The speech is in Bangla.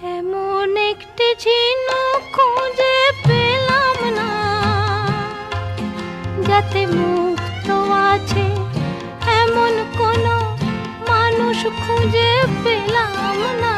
এমন একটি ঝিনুক খুঁজে পেলাম না, যাতে মুক্ত আছে এমন কোনো মানুষ খুঁজে পেলাম না।